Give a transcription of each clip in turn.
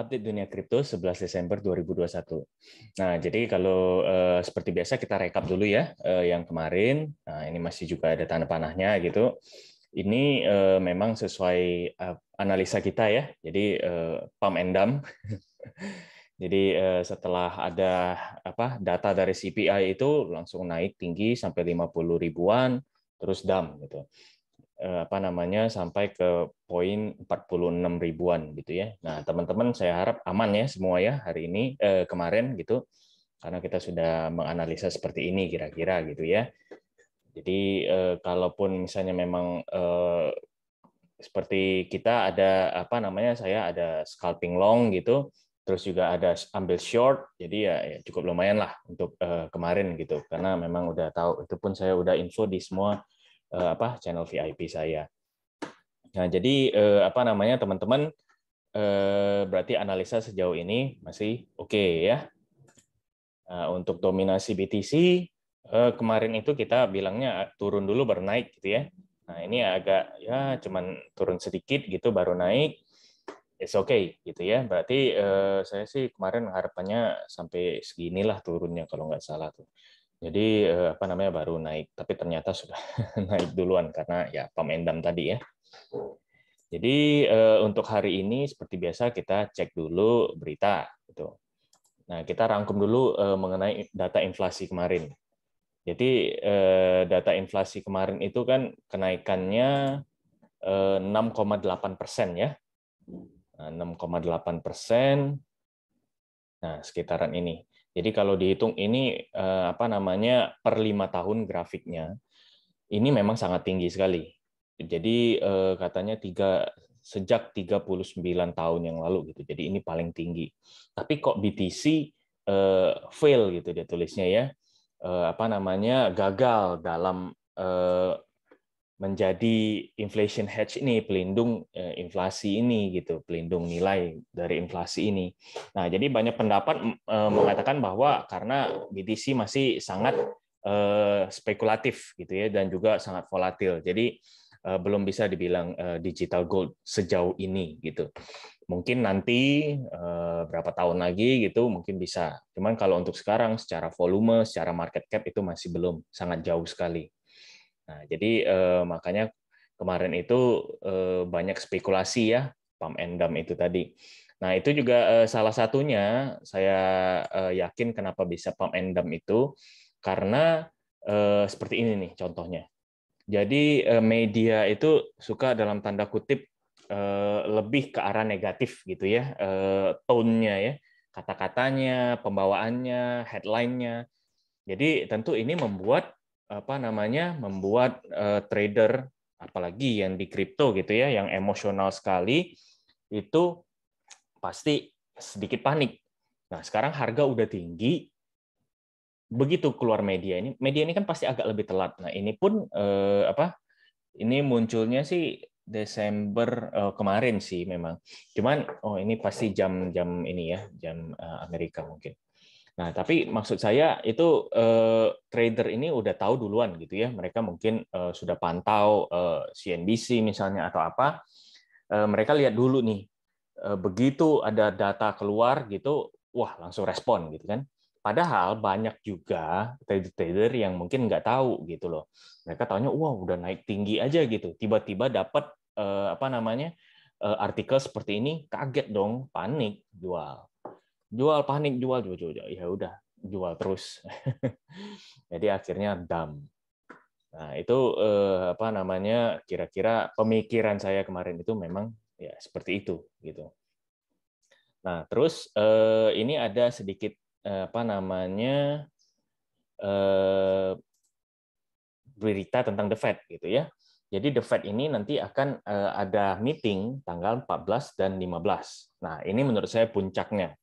update dunia kripto 11 Desember 2021. Nah, jadi kalau seperti biasa kita rekap dulu ya yang kemarin. Nah, ini masih juga ada tanda panahnya gitu. Ini memang sesuai analisa kita ya. Jadi pump and dump. Jadi setelah ada data dari CPI itu langsung naik tinggi sampai 50 ribuan, terus dump gitu. Sampai ke poin 46 ribuan gitu ya. Nah, teman-teman saya harap aman ya semua ya hari ini kemarin gitu. Karena kita sudah menganalisa seperti ini kira-kira gitu ya. Jadi kalaupun misalnya memang seperti kita ada saya ada scalping long gitu, terus juga ada ambil short, jadi ya cukup lumayan lah untuk kemarin gitu, karena memang udah tahu, itu pun saya udah info di semua channel VIP saya. Nah, jadi teman-teman, berarti analisa sejauh ini masih oke ya. Nah, untuk dominasi BTC kemarin itu kita bilangnya turun dulu baru naik gitu ya. Nah, ini agak ya cuman turun sedikit gitu baru naik. It's okay gitu ya. Berarti saya sih kemarin harapannya sampai seginilah turunnya kalau nggak salah tuh. Jadi baru naik, tapi ternyata sudah naik duluan karena ya pump and dump tadi ya. Jadi untuk hari ini seperti biasa kita cek dulu berita gitu. Nah, kita rangkum dulu mengenai data inflasi kemarin. Jadi data inflasi kemarin itu kan kenaikannya 6,8% ya. 6,8%. Nah, sekitaran ini. Jadi kalau dihitung ini per 5 tahun grafiknya ini memang sangat tinggi sekali. Jadi katanya sejak 39 tahun yang lalu gitu. Jadi ini paling tinggi. Tapi kok BTC fail gitu dia tulisnya ya. Gagal dalam menjadi inflation hedge ini, pelindung inflasi ini gitu, pelindung nilai dari inflasi ini. Nah, jadi banyak pendapat mengatakan bahwa karena BTC masih sangat spekulatif gitu ya, dan juga sangat volatil. Jadi belum bisa dibilang digital gold sejauh ini gitu. Mungkin nanti berapa tahun lagi gitu mungkin bisa. Cuman kalau untuk sekarang secara volume, secara market cap itu masih belum, sangat jauh sekali. Nah, jadi makanya kemarin itu banyak spekulasi ya, pump and dump itu tadi. Nah, itu juga salah satunya saya yakin kenapa bisa pump and dump itu karena seperti ini nih contohnya. Jadi media itu suka dalam tanda kutip lebih ke arah negatif gitu ya, tone-nya ya, kata-katanya, pembawaannya, headline-nya. Jadi tentu ini membuat membuat trader apalagi yang di kripto gitu ya, yang emosional sekali itu pasti sedikit panik. Nah, sekarang harga udah tinggi, begitu keluar media ini kan pasti agak lebih telat. Nah, ini pun ini munculnya sih Desember kemarin sih memang. Cuman ini pasti jam-jam ini ya, jam Amerika mungkin. Nah, tapi maksud saya itu trader ini udah tahu duluan gitu ya. Mereka mungkin sudah pantau CNBC misalnya atau apa. Mereka lihat dulu nih. Begitu ada data keluar gitu, wah langsung respon gitu kan. Padahal banyak juga trader-trader yang mungkin nggak tahu gitu loh. Mereka taunya, wah udah naik tinggi aja gitu. Tiba-tiba dapat artikel seperti ini, kaget dong, panik, jual. Jual, panik, jual, jual, jual. Ya udah, jual terus. Jadi akhirnya dump. Nah, itu kira-kira pemikiran saya kemarin itu memang ya seperti itu gitu. Nah, terus ini ada sedikit berita tentang The Fed gitu ya. Jadi The Fed ini nanti akan ada meeting tanggal 14 dan 15. Nah, ini menurut saya puncaknya.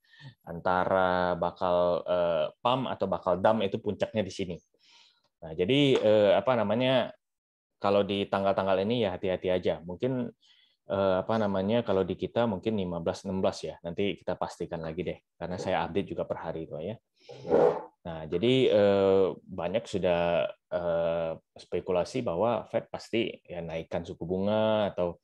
Antara bakal pump atau bakal dump itu puncaknya di sini. Nah, jadi kalau di tanggal-tanggal ini ya hati-hati aja. Mungkin kalau di kita mungkin 15-16 ya. Nanti kita pastikan lagi deh karena saya update juga per hari itu ya. Nah, jadi banyak sudah spekulasi bahwa Fed pasti ya naikkan suku bunga atau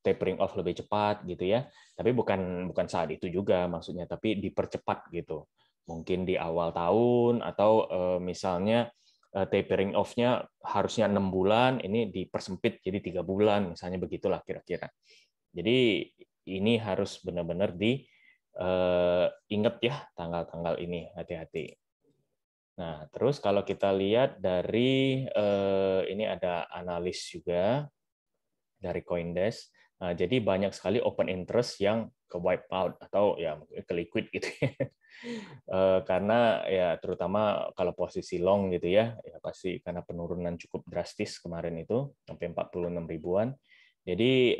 tapering off lebih cepat gitu ya. Tapi bukan saat itu juga maksudnya, tapi dipercepat gitu. Mungkin di awal tahun atau misalnya tapering off-nya harusnya 6 bulan, ini dipersempit jadi 3 bulan, misalnya begitulah kira-kira. Jadi ini harus benar-benar diingat ya tanggal-tanggal ini, hati-hati. Nah, terus kalau kita lihat dari ini ada analis juga dari CoinDesk. Nah, jadi banyak sekali open interest yang ke wipe out atau ya ke liquid gitu ya. Karena ya terutama kalau posisi long gitu ya pasti karena penurunan cukup drastis kemarin itu sampai 46 ribuan. Jadi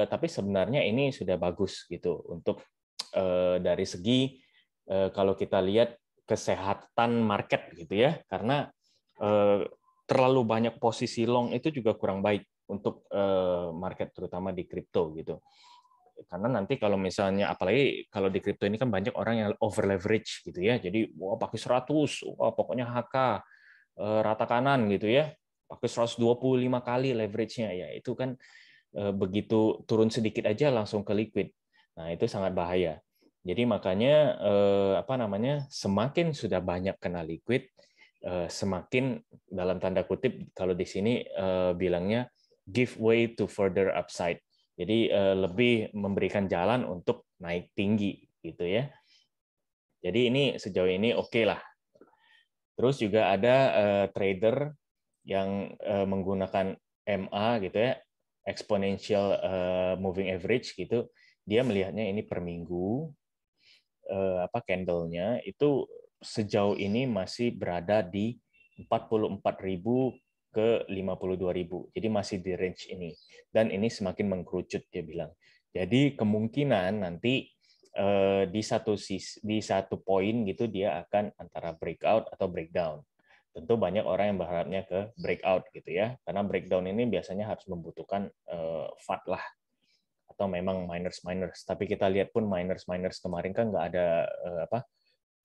tapi sebenarnya ini sudah bagus gitu untuk dari segi kalau kita lihat kesehatan market gitu ya, karena terlalu banyak posisi long itu juga kurang baik untuk market terutama di kripto gitu. Karena nanti kalau misalnya apalagi kalau di kripto ini kan banyak orang yang over leverage gitu ya. Jadi wah pakai 100, wah pokoknya HK rata kanan gitu ya. Pakai 125 kali leverage-nya ya. Itu kan begitu turun sedikit aja langsung ke liquid. Nah, itu sangat bahaya. Jadi makanya semakin sudah banyak kena liquid, semakin dalam tanda kutip kalau di sini bilangnya give way to further upside. Jadi lebih memberikan jalan untuk naik tinggi gitu ya. Jadi ini sejauh ini oke lah. Terus juga ada trader yang menggunakan MA gitu ya, exponential moving average gitu. Dia melihatnya ini per minggu candle-nya itu sejauh ini masih berada di 44.000 ke 52.000. Jadi masih di range ini. Dan ini semakin mengkerucut dia bilang. Jadi kemungkinan nanti di satu poin gitu dia akan antara breakout atau breakdown. Tentu banyak orang yang berharapnya ke breakout gitu ya. Karena breakdown ini biasanya harus membutuhkan FAT lah atau memang miners. Tapi kita lihat pun miners kemarin kan nggak ada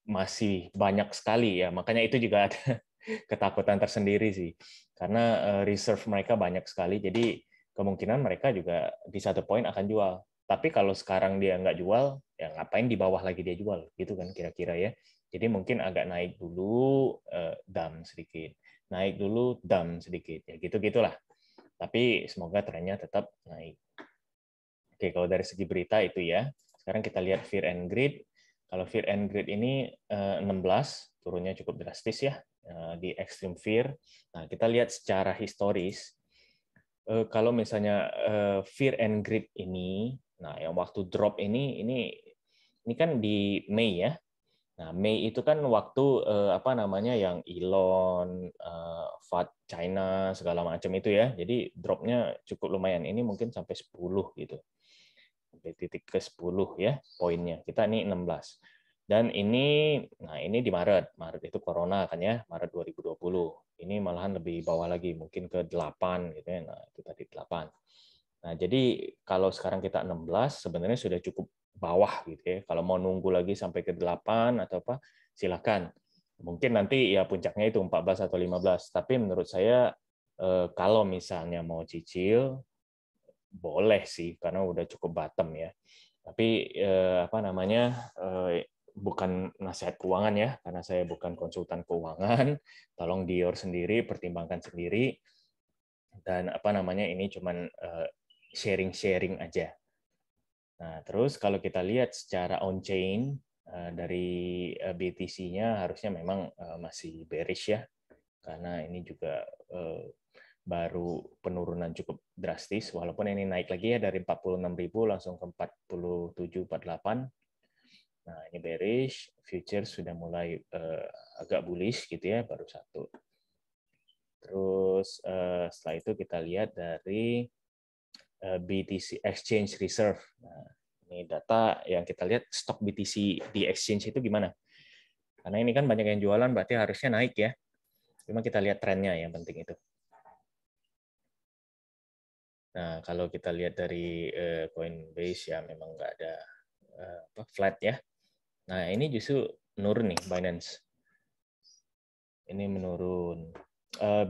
masih banyak sekali ya. Makanya itu juga ada ketakutan tersendiri sih. Karena reserve mereka banyak sekali. Jadi kemungkinan mereka juga di satu poin akan jual. Tapi kalau sekarang dia nggak jual, ya ngapain di bawah lagi dia jual, gitu kan kira-kira ya. Jadi mungkin agak naik dulu, dump sedikit, naik dulu, dump sedikit, ya gitu-gitulah. Tapi semoga trennya tetap naik. Oke, kalau dari segi berita itu ya. Sekarang kita lihat Fear and Greed. Kalau Fear and Greed ini 16, turunnya cukup drastis ya di Extreme Fear. Nah, kita lihat secara historis. Kalau misalnya Fear and Greed ini, nah yang waktu drop ini kan di Mei ya. Nah, Mei itu kan waktu yang Elon, FAT China segala macam itu ya. Jadi dropnya cukup lumayan. Ini mungkin sampai 10 gitu. Sampai titik ke 10 ya poinnya. Kita ini 16. Dan ini di Maret. Maret itu corona kan ya, Maret 2020. Ini malahan lebih bawah lagi, mungkin ke 8 gitu ya. Nah, itu tadi 8. Nah, jadi kalau sekarang kita 16 sebenarnya sudah cukup bawah gitu ya. Kalau mau nunggu lagi sampai ke 8 atau apa, silakan. Mungkin nanti ya puncaknya itu 14 atau 15. Tapi menurut saya kalau misalnya mau cicil boleh sih karena udah cukup bottom ya. Tapi bukan nasihat keuangan ya, karena saya bukan konsultan keuangan. Tolong Dior sendiri, pertimbangkan sendiri. Dan ini cuman sharing-sharing aja. Nah, terus kalau kita lihat secara on-chain dari BTC-nya harusnya memang masih bearish ya, karena ini juga baru penurunan cukup drastis, walaupun ini naik lagi ya dari 46.000 langsung ke 47-48. Nah, ini bearish, futures sudah mulai agak bullish gitu ya, baru satu. Terus setelah itu kita lihat dari BTC Exchange Reserve. Nah, ini data yang kita lihat stok BTC di exchange itu gimana. Karena ini kan banyak yang jualan, berarti harusnya naik ya. Cuma kita lihat trennya yang penting itu. Nah, kalau kita lihat dari Coinbase ya memang nggak ada flat ya. Nah, ini justru menurun nih Binance. Ini menurun.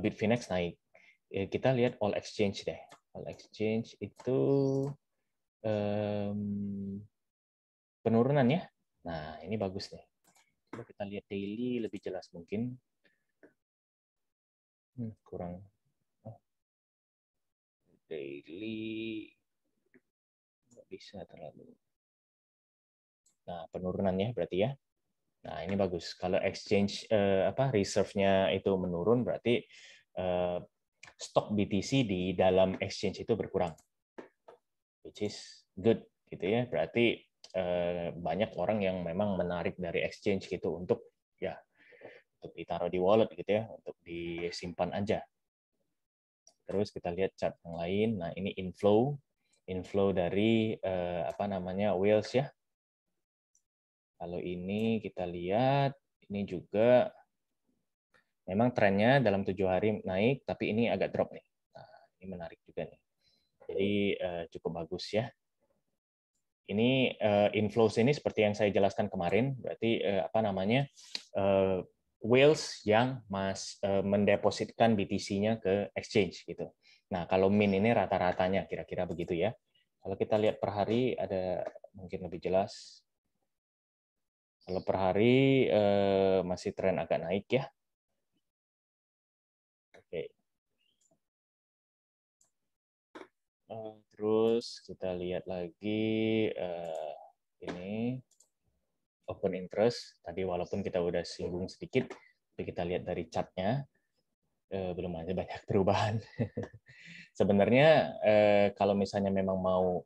Bitfinex naik. Kita lihat all exchange deh. All exchange itu penurunan ya. Nah, ini bagus nih. Coba kita lihat daily lebih jelas mungkin. Kurang. Daily nggak bisa terlalu. Nah, penurunan ya berarti ya. Nah, ini bagus. Kalau exchange reserve-nya itu menurun, berarti stok BTC di dalam exchange itu berkurang, which is good gitu ya. Berarti banyak orang yang memang menarik dari exchange gitu untuk ditaruh di wallet gitu ya, untuk disimpan aja. Terus kita lihat chart yang lain. Nah, ini inflow dari whales ya. Kalau ini kita lihat, ini juga memang trennya dalam 7 hari naik, tapi ini agak drop nih. Nah, ini menarik juga nih. Jadi cukup bagus ya. Ini inflows ini seperti yang saya jelaskan kemarin, berarti whales yang mendepositkan BTC-nya ke exchange gitu. Nah, kalau min ini rata-ratanya kira-kira begitu ya. Kalau kita lihat per hari ada mungkin lebih jelas. Kalau per hari masih tren agak naik ya. Oke. Terus kita lihat lagi ini open interest. Tadi walaupun kita udah singgung sedikit, tapi kita lihat dari chart-nya belum ada banyak perubahan. Sebenarnya kalau misalnya memang mau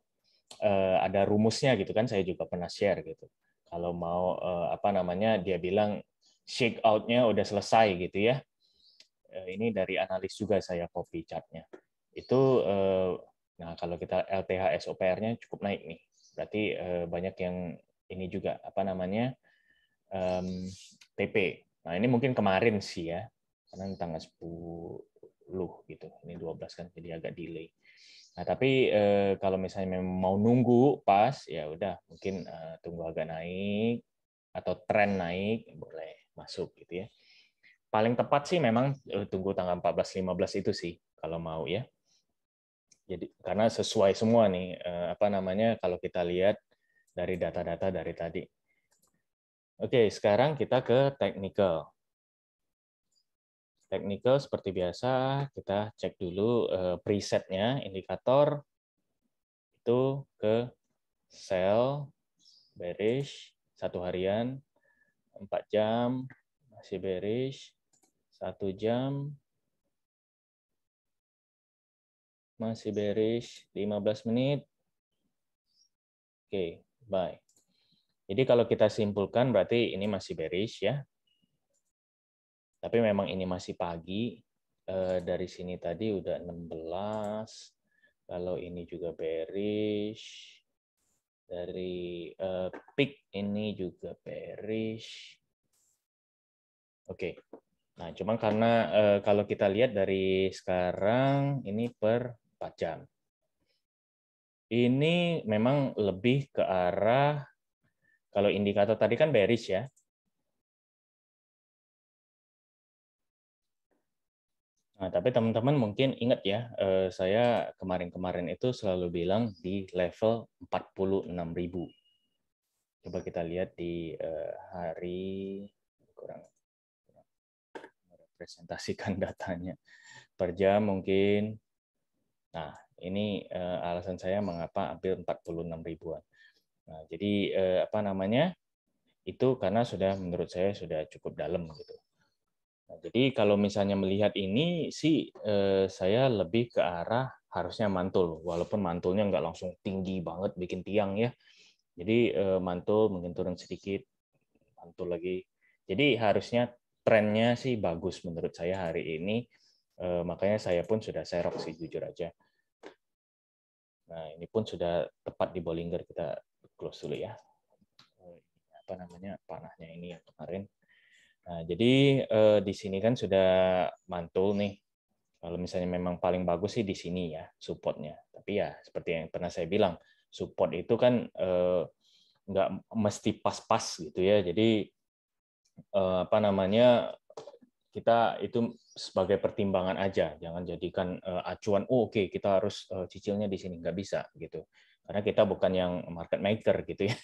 ada rumusnya gitu kan, saya juga pernah share gitu. Kalau mau dia bilang shake out-nya udah selesai gitu ya. Ini dari analis juga saya copy chart-nya. Itu nah kalau kita LTH SOPR-nya cukup naik nih. Berarti banyak yang ini juga TP. Nah, ini mungkin kemarin sih ya. Karena tanggal 10 gitu. Ini 12 kan jadi agak delay. Nah, tapi kalau misalnya memang mau nunggu pas, ya udah mungkin tunggu agak naik atau tren naik, boleh masuk gitu ya. Paling tepat sih memang tunggu tanggal 14-15 itu sih kalau mau ya. Jadi karena sesuai semua nih kalau kita lihat dari data-data dari tadi. Oke, sekarang kita ke technical. Technical seperti biasa kita cek dulu presetnya, indikator itu ke sell bearish 1 harian 4 jam masih bearish, 1 jam masih bearish, 15 menit. Oke, buy. Jadi kalau kita simpulkan berarti ini masih bearish ya. Tapi memang ini masih pagi. Dari sini tadi udah 16. Kalau ini juga bearish. Dari peak ini juga bearish. Oke. Nah, cuma karena kalau kita lihat dari sekarang ini per 4 jam. Ini memang lebih ke arah, kalau indikator tadi kan bearish ya. Nah, tapi teman-teman mungkin ingat ya, saya kemarin-kemarin itu selalu bilang di level 46.000. Coba kita lihat di hari, kurang merepresentasikan datanya. Per jam mungkin. Nah, ini alasan saya mengapa ambil 46 ribuan. Nah, jadi itu karena sudah menurut saya sudah cukup dalam gitu. Nah, jadi kalau misalnya melihat ini sih saya lebih ke arah harusnya mantul, walaupun mantulnya nggak langsung tinggi banget bikin tiang ya. Jadi mantul mungkin turun sedikit, mantul lagi. Jadi harusnya trennya sih bagus menurut saya hari ini. Makanya saya pun sudah serok sih jujur aja. Nah, ini pun sudah tepat di Bollinger, kita close dulu ya. Panahnya ini yang kemarin. Nah, jadi di sini kan sudah mantul nih. Kalau misalnya memang paling bagus sih di sini ya supportnya. Tapi ya seperti yang pernah saya bilang, support itu kan nggak mesti pas-pas gitu ya. Jadi kita itu sebagai pertimbangan aja, jangan jadikan acuan. Oke, kita harus cicilnya di sini, nggak bisa gitu. Karena kita bukan yang market maker gitu ya.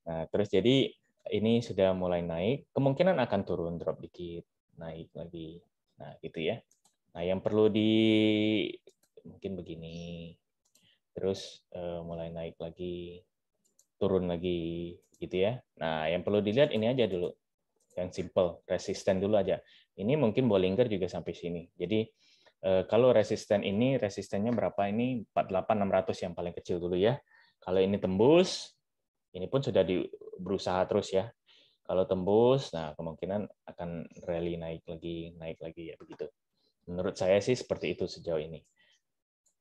Nah, terus jadi ini sudah mulai naik, kemungkinan akan turun drop dikit, naik lagi. Nah, gitu ya. Nah, yang perlu mungkin begini. Terus mulai naik lagi, turun lagi gitu ya. Nah, yang perlu dilihat ini aja dulu. Yang simple, resisten dulu aja. Ini mungkin Bollinger juga sampai sini. Jadi kalau resisten ini, resistennya berapa ini? 48.600 yang paling kecil dulu ya. Kalau ini tembus, ini pun sudah berusaha terus ya. Kalau tembus, nah kemungkinan akan rally naik lagi ya begitu. Menurut saya sih seperti itu sejauh ini.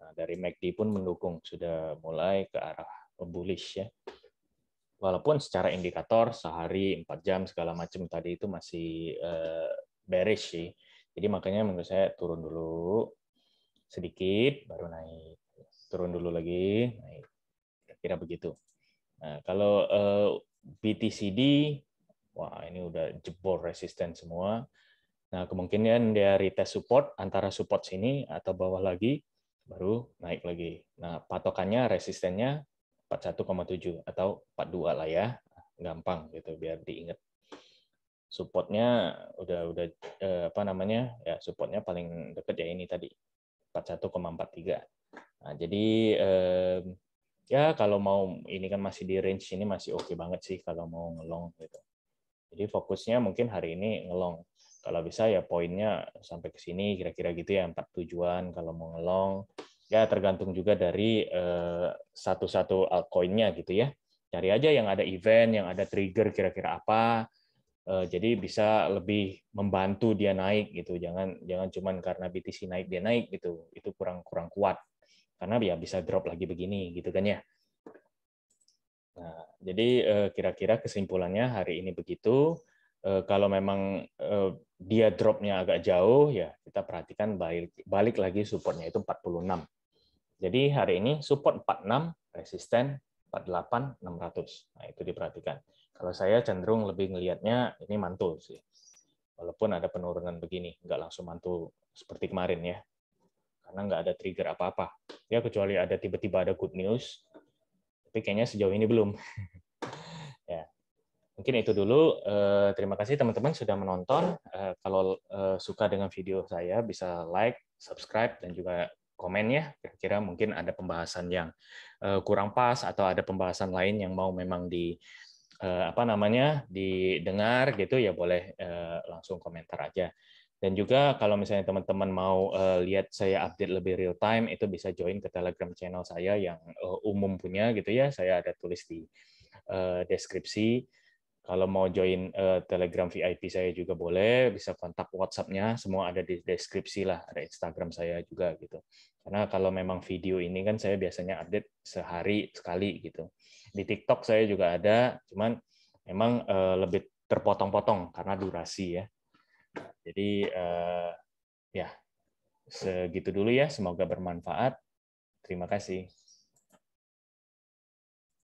Nah, dari MACD pun mendukung, sudah mulai ke arah bullish ya. Walaupun secara indikator sehari 4 jam segala macam tadi itu masih bearish sih. Jadi makanya menurut saya turun dulu sedikit baru naik. Turun dulu lagi, naik. Kira-kira begitu. Nah, kalau BTCD, wah ini udah jebol resisten semua. Nah, kemungkinan dia retest support antara support sini atau bawah lagi, baru naik lagi. Nah, patokannya resistennya 41,7 atau 42 lah ya. Gampang gitu biar diingat. Supportnya udah apa namanya? Ya, supportnya paling dekat ya ini tadi 41,43. Nah, jadi ya kalau mau ini kan masih di range ini masih oke banget sih kalau mau ngelong gitu. Jadi fokusnya mungkin hari ini ngelong. Kalau bisa ya poinnya sampai ke sini kira-kira gitu ya 47-an kalau mau ngelong. Ya tergantung juga dari satu-satu altcoin-nya gitu ya. Cari aja yang ada event, yang ada trigger kira-kira apa. Jadi bisa lebih membantu dia naik gitu. Jangan cuman karena BTC naik dia naik gitu. Itu kurang kuat. Karena ya bisa drop lagi begini gitu kan ya. Nah, jadi kira-kira kesimpulannya hari ini begitu. Kalau memang dia dropnya agak jauh, ya kita perhatikan balik lagi supportnya itu 46. Jadi hari ini support 46, resisten 48, 600. Nah, itu diperhatikan. Kalau saya cenderung lebih ngelihatnya ini mantul sih. Walaupun ada penurunan begini, nggak langsung mantul seperti kemarin ya. Karena nggak ada trigger apa-apa. Ya kecuali ada tiba-tiba ada good news, tapi kayaknya sejauh ini belum. Ya, mungkin itu dulu. Terima kasih teman-teman sudah menonton. Kalau suka dengan video saya, bisa like, subscribe, dan juga komen ya. Kira-kira mungkin ada pembahasan yang kurang pas atau ada pembahasan lain yang mau memang apa namanya didengar gitu ya, boleh langsung komentar aja. Dan juga kalau misalnya teman-teman mau lihat saya update lebih real time, itu bisa join ke Telegram channel saya yang umum punya gitu ya. Saya ada tulis di deskripsi. Kalau mau join Telegram VIP saya juga boleh, bisa kontak WhatsApp-nya, semua ada di deskripsi lah, ada Instagram saya juga gitu. Karena kalau memang video ini kan saya biasanya update sehari sekali gitu. Di TikTok saya juga ada, cuman memang lebih terpotong-potong karena durasi ya. Jadi ya segitu dulu ya, semoga bermanfaat. Terima kasih.